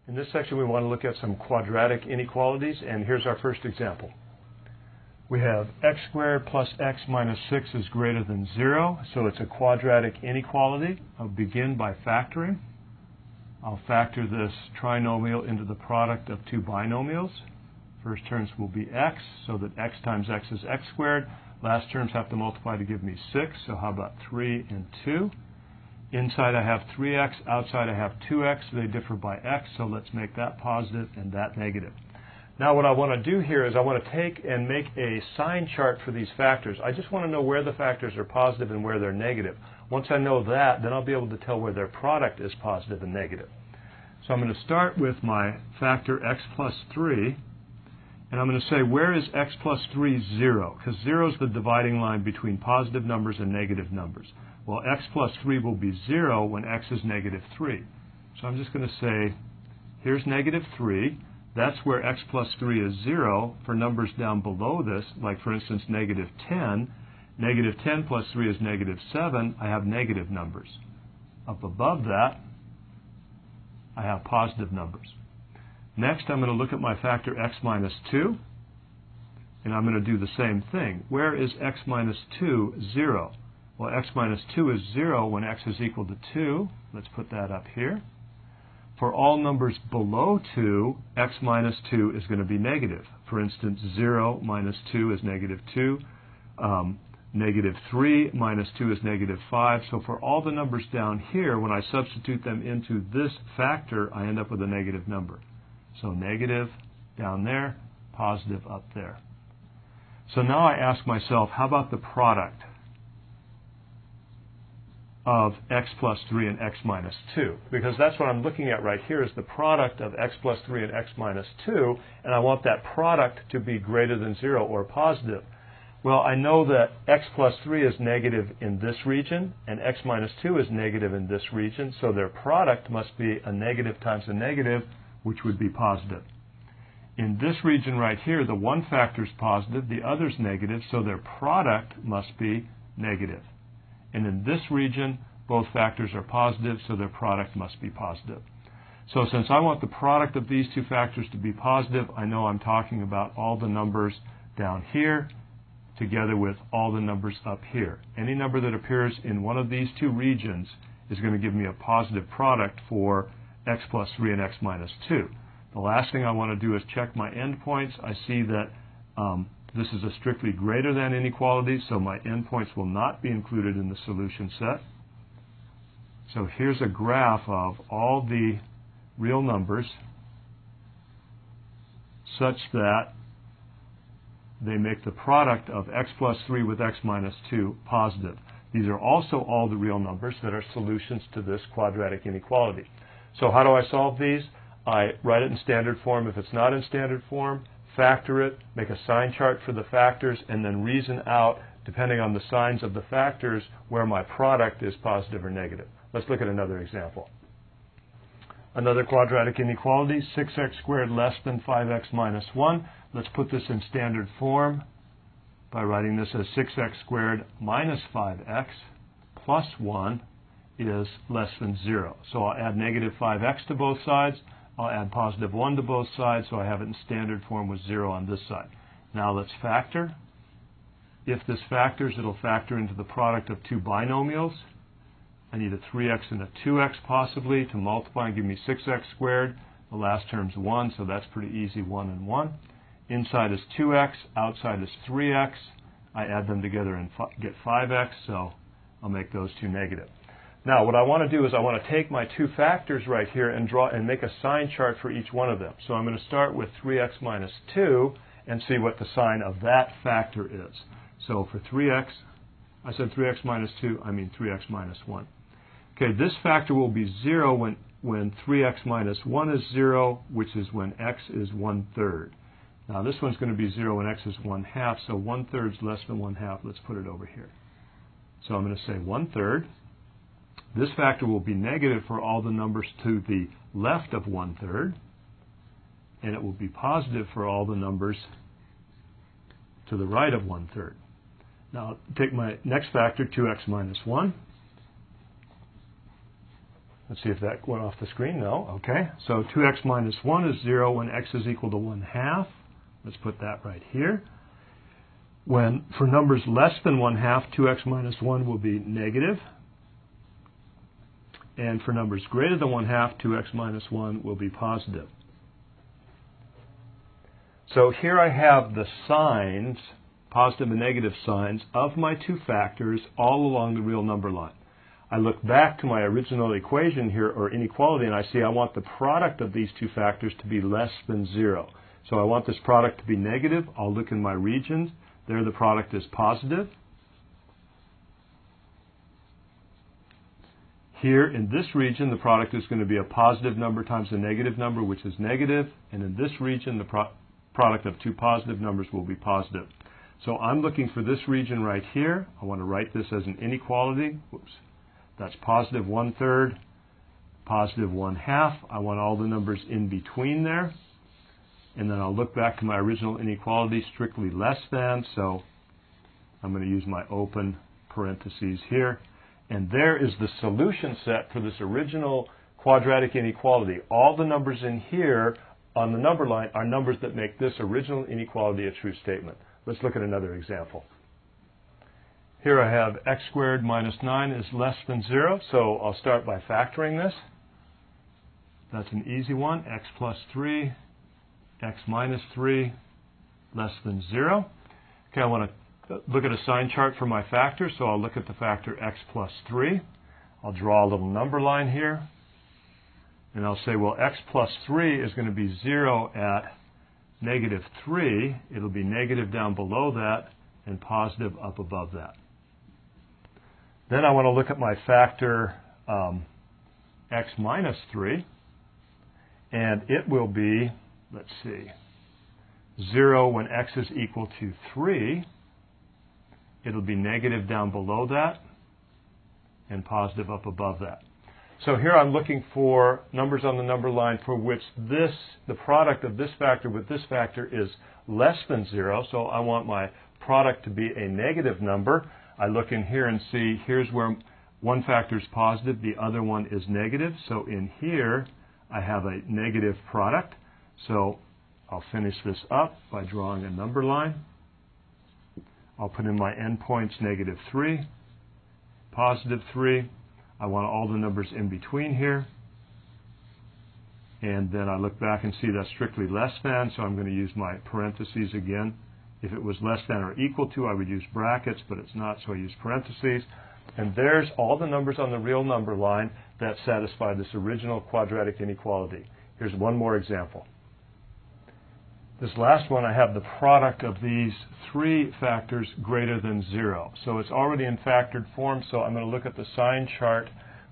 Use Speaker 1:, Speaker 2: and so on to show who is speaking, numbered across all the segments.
Speaker 1: In this section we want to look at some quadratic inequalities, and here's our first example. We have x squared plus x minus 6 is greater than 0, so it's a quadratic inequality. I'll begin by factoring. I'll factor this trinomial into the product of two binomials. First terms will be x, so that x times x is x squared. Last terms have to multiply to give me 6, so how about 3 and 2? Inside I have 3x, outside I have 2x. They differ by x, so let's make that positive and that negative. Now what I want to do here is I want to take and make a sign chart for these factors. I just want to know where the factors are positive and where they're negative. Once I know that, then I'll be able to tell where their product is positive and negative. So I'm going to start with my factor x plus 3, and I'm going to say, where is x plus 3 0? Because 0 is the dividing line between positive numbers and negative numbers. Well, x plus 3 will be 0 when x is negative 3. So I'm just going to say, here's negative 3. That's where x plus 3 is 0. For numbers down below this, like for instance negative 10, negative 10 plus 3 is negative 7. I have negative numbers. Up above that, I have positive numbers. Next, I'm going to look at my factor x minus 2, and I'm going to do the same thing. Where is x minus 2 0? Well, x minus 2 is 0 when x is equal to 2. Let's put that up here. For all numbers below 2, x minus 2 is going to be negative. For instance, 0 minus 2 is negative 2. Negative 3 minus 2 is negative 5. So for all the numbers down here, when I substitute them into this factor, I end up with a negative number. So negative down there, positive up there. So now I ask myself, how about the product of x plus 3 and x minus 2? Because that's what I'm looking at right here, is the product of x plus 3 and x minus 2, and I want that product to be greater than 0 or positive. Well, I know that x plus 3 is negative in this region, and x minus 2 is negative in this region, so their product must be a negative times a negative, which would be positive. In this region right here, the one factor is positive, the other is negative, so their product must be negative. And in this region, both factors are positive, so their product must be positive. So since I want the product of these two factors to be positive, I know I'm talking about all the numbers down here together with all the numbers up here. Any number that appears in one of these two regions is going to give me a positive product for x plus 3 and x minus 2. The last thing I want to do is check my endpoints. I see that this is a strictly greater than inequality, so my endpoints will not be included in the solution set. So here's a graph of all the real numbers such that they make the product of x plus 3 with x minus 2 positive. These are also all the real numbers that are solutions to this quadratic inequality. So how do I solve these? I write it in standard form. If it's not in standard form, factor it, make a sign chart for the factors, and then reason out, depending on the signs of the factors, where my product is positive or negative. Let's look at another example. Another quadratic inequality, 6x squared less than 5x minus 1. Let's put this in standard form by writing this as 6x squared minus 5x plus 1 is less than 0. So I'll add negative 5x to both sides. I'll add positive 1 to both sides, so I have it in standard form with 0 on this side. Now let's factor. If this factors, it'll factor into the product of two binomials. I need a 3x and a 2x possibly to multiply and give me 6x squared. The last term's 1, so that's pretty easy, 1 and 1. Inside is 2x, outside is 3x. I add them together and get 5x, so I'll make those two negative. Now what I want to do is I want to take my two factors right here and draw and make a sign chart for each one of them. So I'm going to start with 3x minus 2 and see what the sign of that factor is. So for 3x, I said 3x minus 2, I mean 3x minus 1. Okay, this factor will be 0 when 3x minus 1 is 0, which is when x is 1/3. Now this one's going to be 0 when x is 1/2, so 1/3 is less than 1/2. Let's put it over here. So I'm going to say 1/3. This factor will be negative for all the numbers to the left of 1/3, and it will be positive for all the numbers to the right of 1/3. Now take my next factor, 2x minus 1. Let's see if that went off the screen. No. Okay. So 2x minus 1 is 0 when x is equal to 1/2. Let's put that right here. When, for numbers less than 1/2, 2x minus 1 will be negative. And for numbers greater than 1/2, 2x minus 1 will be positive. So here I have the signs, positive and negative signs, of my two factors all along the real number line. I look back to my original equation here, or inequality, and I see I want the product of these two factors to be less than 0. So I want this product to be negative. I'll look in my regions. There the product is positive. Here in this region, the product is going to be a positive number times a negative number, which is negative. And in this region, the product of two positive numbers will be positive. So I'm looking for this region right here. I want to write this as an inequality. Whoops. That's positive 1/3, positive 1/2. I want all the numbers in between there. And then I'll look back to my original inequality, strictly less than. So I'm going to use my open parentheses here. And there is the solution set for this original quadratic inequality. All the numbers in here on the number line are numbers that make this original inequality a true statement. Let's look at another example. Here I have x squared minus 9 is less than 0, so I'll start by factoring this. That's an easy one. X plus 3, x minus 3, less than 0. Okay, I want to look at a sign chart for my factor, so I'll look at the factor x plus 3. I'll draw a little number line here, and I'll say, well, x plus 3 is going to be 0 at negative 3. It'll be negative down below that and positive up above that. Then I want to look at my factor x minus 3, and it will be, let's see, 0 when x is equal to 3. It'll be negative down below that and positive up above that. So here I'm looking for numbers on the number line for which the product of this factor with this factor is less than 0. So I want my product to be a negative number. I look in here and see here's where one factor is positive, the other one is negative. So in here I have a negative product. So I'll finish this up by drawing a number line. I'll put in my endpoints negative 3, positive 3. I want all the numbers in between here. And then I look back and see that's strictly less than, so I'm going to use my parentheses again. If it was less than or equal to, I would use brackets, but it's not, so I use parentheses. And there's all the numbers on the real number line that satisfy this original quadratic inequality. Here's one more example. This last one, I have the product of these three factors greater than 0. So it's already in factored form, so I'm going to look at the sign chart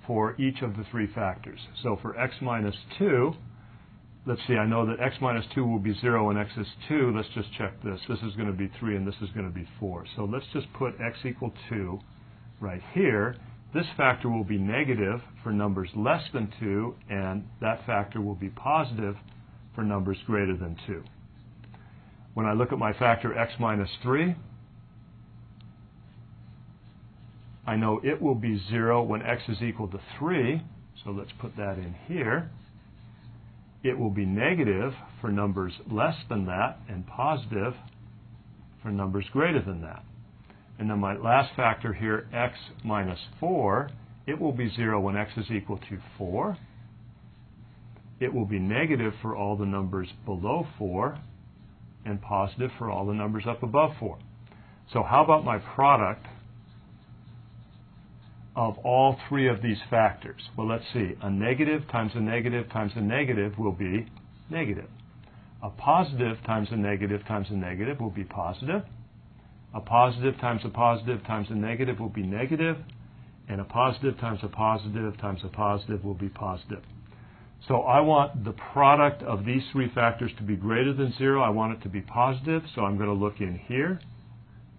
Speaker 1: for each of the three factors. So for x minus 2, let's see, I know that x minus 2 will be 0 when x is 2. Let's just check this. This is going to be 3 and this is going to be 4. So let's just put x equal 2 right here. This factor will be negative for numbers less than 2, and that factor will be positive for numbers greater than 2. When I look at my factor x minus 3, I know it will be 0 when x is equal to 3. So let's put that in here. It will be negative for numbers less than that and positive for numbers greater than that. And then my last factor here, x minus 4, it will be 0 when x is equal to 4. It will be negative for all the numbers below 4 and positive for all the numbers up above 4. So how about my product of all three of these factors? Well, let's see. A negative times a negative times a negative will be negative. A positive times a negative times a negative will be positive. A positive times a positive times a negative will be negative. And a positive times a positive times a positive will be positive. So I want the product of these three factors to be greater than 0. I want it to be positive, so I'm going to look in here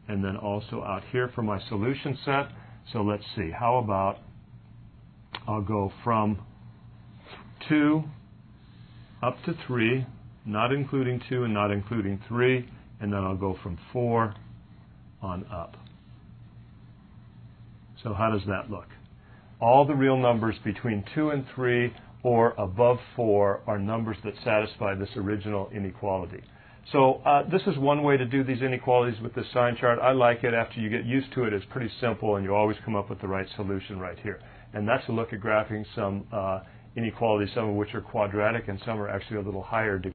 Speaker 1: and then also out here for my solution set. So let's see, how about I'll go from 2 up to 3, not including 2 and not including 3, and then I'll go from 4 on up. So how does that look? all the real numbers between 2 and 3 or above 4 are numbers that satisfy this original inequality. So this is one way to do these inequalities with this sign chart. I like it. After you get used to it, it's pretty simple, and you always come up with the right solution right here. And that's a look at graphing some inequalities, some of which are quadratic and some are actually a little higher degree.